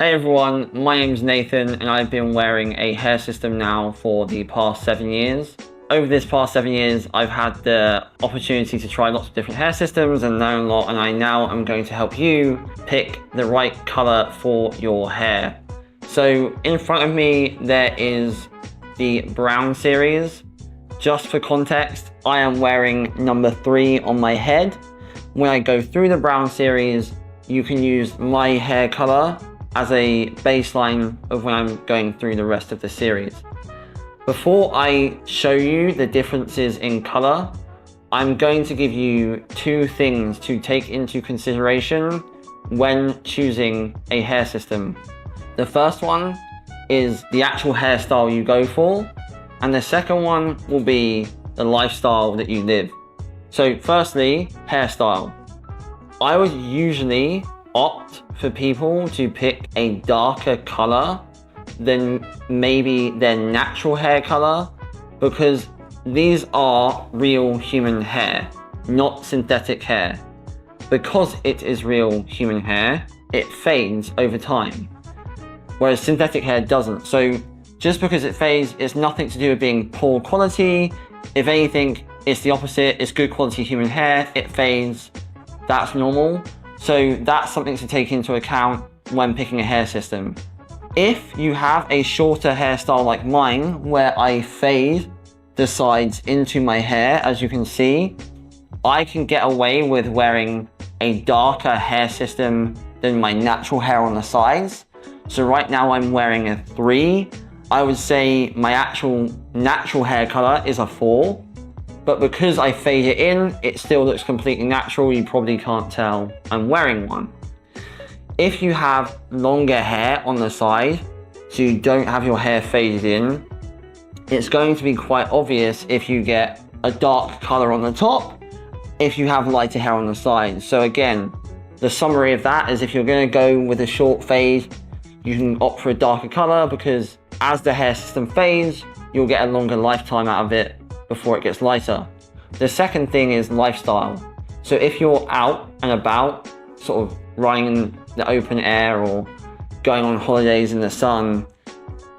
Hey everyone, my name's Nathan and I've been wearing a hair system now for the past 7 years. Over this past 7 years, I've had the opportunity to try lots of different hair systems and learn a lot, and I now am going to help you pick the right color for your hair. So in front of me, there is the brown series. Just for context, I am wearing number 3 on my head. When I go through the brown series, you can use my hair color as a baseline of when I'm going through the rest of the series. Before I show you the differences in color, I'm going to give you 2 things to take into consideration when choosing a hair system. The first one is the actual hairstyle you go for, and the second one will be the lifestyle that you live. So firstly, hairstyle. I would usually opt for people to pick a darker color than maybe their natural hair color, because these are real human hair, not synthetic hair. Because it is real human hair, it fades over time, whereas synthetic hair doesn't. So just because it fades, it's nothing to do with being poor quality. If anything, it's the opposite. It's good quality human hair, it fades, that's normal. So that's something to take into account when picking a hair system. If you have a shorter hairstyle like mine, where I fade the sides into my hair, as you can see, I can get away with wearing a darker hair system than my natural hair on the sides. So right now I'm wearing a 3. I would say my actual natural hair color is a 4. But because I fade it in, it still looks completely natural. You probably can't tell I'm wearing one. If you have longer hair on the side, so you don't have your hair faded in, it's going to be quite obvious if you get a dark color on the top, if you have lighter hair on the side. So again, the summary of that is if you're going to go with a short fade, you can opt for a darker color, because as the hair system fades, you'll get a longer lifetime out of it before it gets lighter. The second thing is lifestyle. So if you're out and about, sort of running in the open air or going on holidays in the sun,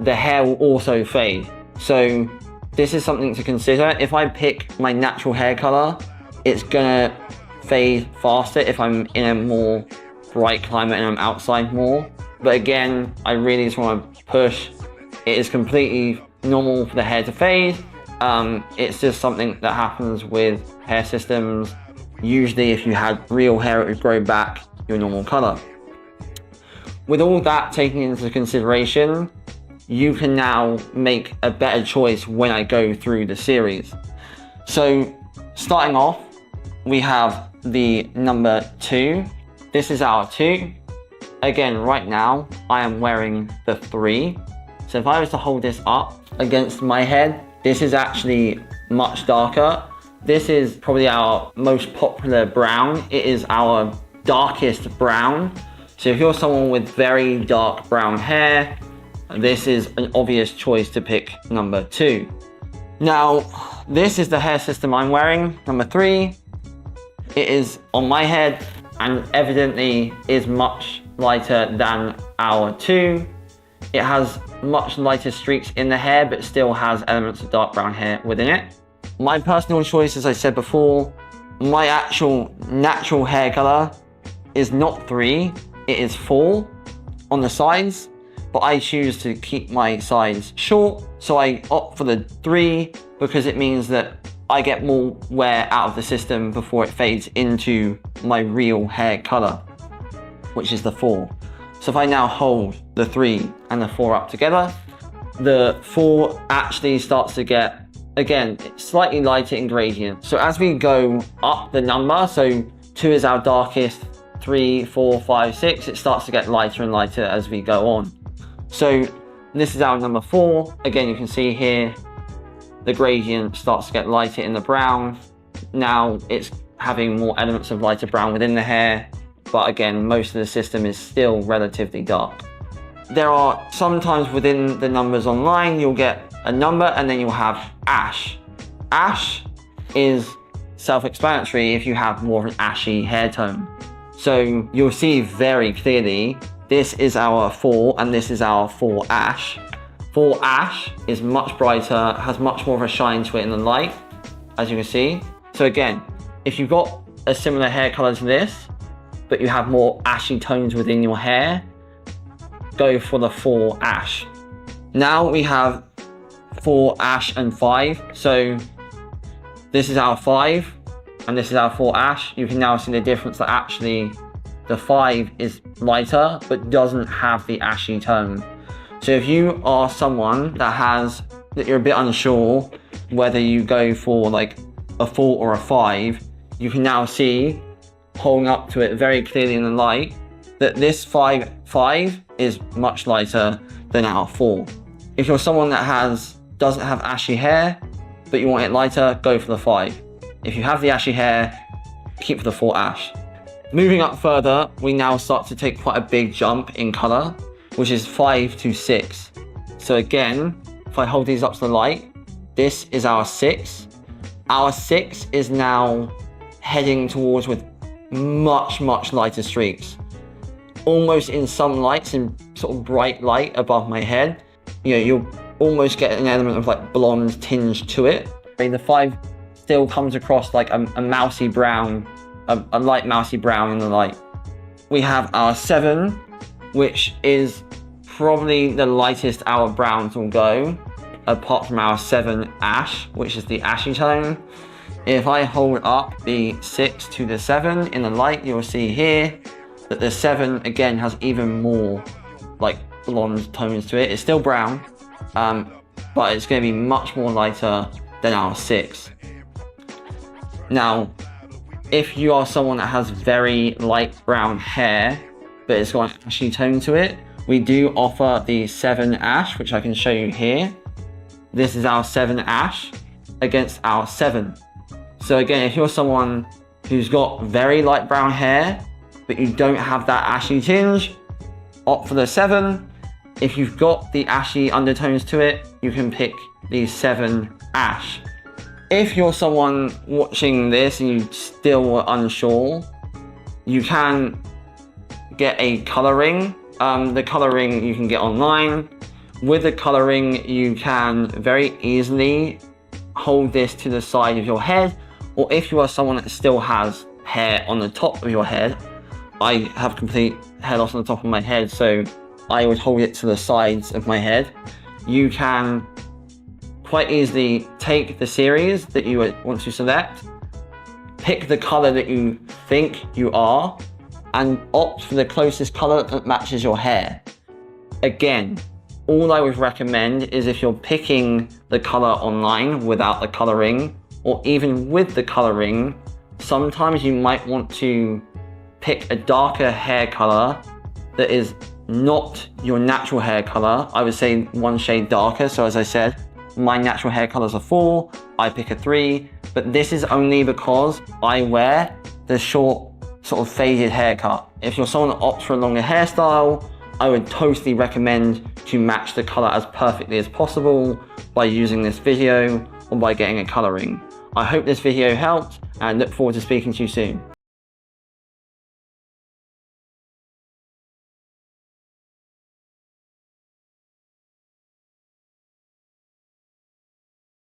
the hair will also fade. So this is something to consider. If I pick my natural hair color, it's gonna fade faster if I'm in a more bright climate and I'm outside more. But again, I really just want to push, it is completely normal for the hair to fade. It's just something that happens with hair systems. Usually if you had real hair, it would grow back your normal color. With all that taken into consideration, you can now make a better choice when I go through the series. So starting off, we have the number 2. This is our 2. Again, right now, I am wearing the 3. So if I was to hold this up against my head, this is actually much darker. This is probably our most popular brown. It is our darkest brown. So if you're someone with very dark brown hair, this is an obvious choice to pick number 2. Now, this is the hair system I'm wearing, number 3. It is on my head and evidently is much lighter than our 2. It has much lighter streaks in the hair, but still has elements of dark brown hair within it. My personal choice, as I said before, my actual natural hair color is not 3, it is 4 on the sides, but I choose to keep my sides short, so I opt for the 3 because it means that I get more wear out of the system before it fades into my real hair color, which is the 4. So if I now hold the 3 and the 4 up together, the 4 actually starts to get, again, slightly lighter in gradient. So as we go up the number, so 2 is our darkest, 3, 4, 5, 6, it starts to get lighter and lighter as we go on. So this is our number 4. Again, you can see here, the gradient starts to get lighter in the brown. Now it's having more elements of lighter brown within the hair. But again, most of the system is still relatively dark. There are sometimes within the numbers online, you'll get a number and then you'll have ash. Ash is self-explanatory if you have more of an ashy hair tone. So you'll see very clearly this is our 4 and this is our 4 ash. 4 ash is much brighter, has much more of a shine to it in the light, as you can see. So again, if you've got a similar hair color to this, but you have more ashy tones within your hair, go for the 4 ash. Now we have 4 ash and 5. So this is our 5 and this is our 4 ash. You can now see the difference that actually the 5 is lighter but doesn't have the ashy tone. So if you are someone that you're a bit unsure whether you go for like a 4 or a 5, you can now see, holding up to it very clearly in the light, that this 5 is much lighter than our 4. If you're someone that doesn't have ashy hair, but you want it lighter, go for the 5. If you have the ashy hair, keep for the 4 ash. Moving up further, we now start to take quite a big jump in color, which is 5 to 6. So again, if I hold these up to the light, this is our 6. Our 6 is now heading towards with much lighter streaks. Almost in some lights, in sort of bright light above my head, you'll almost get an element of like blonde tinge to it. The 5 still comes across like a mousy brown, a light mousy brown in the light. We have our 7, which is probably the lightest our browns will go, apart from our 7 ash, which is the ashy tone. If I hold up the 6 to the 7 in the light, you'll see here that the 7 again has even more like blonde tones to it. It's still brown, but it's going to be much more lighter than our 6. Now, if you are someone that has very light brown hair, but it's got an ashy tone to it, we do offer the 7 ash, which I can show you here. This is our 7 ash against our 7. So again, if you're someone who's got very light brown hair, but you don't have that ashy tinge, opt for the 7. If you've got the ashy undertones to it, you can pick the 7 ash. If you're someone watching this and you still are unsure, you can get a coloring. The coloring you can get online. With the coloring, you can very easily hold this to the side of your head, or if you are someone that still has hair on the top of your head, I have complete hair loss on the top of my head, so I would hold it to the sides of my head. You can quite easily take the series that you want to select, pick the color that you think you are, and opt for the closest color that matches your hair. Again, all I would recommend is if you're picking the color online without the coloring, or even with the coloring, sometimes you might want to pick a darker hair color that is not your natural hair color. I would say 1 shade darker. So as I said, my natural hair colors are 4, I pick a 3, but this is only because I wear the short sort of faded haircut. If you're someone that opts for a longer hairstyle, I would totally recommend to match the color as perfectly as possible by using this video or by getting a coloring. I hope this video helped and look forward to speaking to you soon.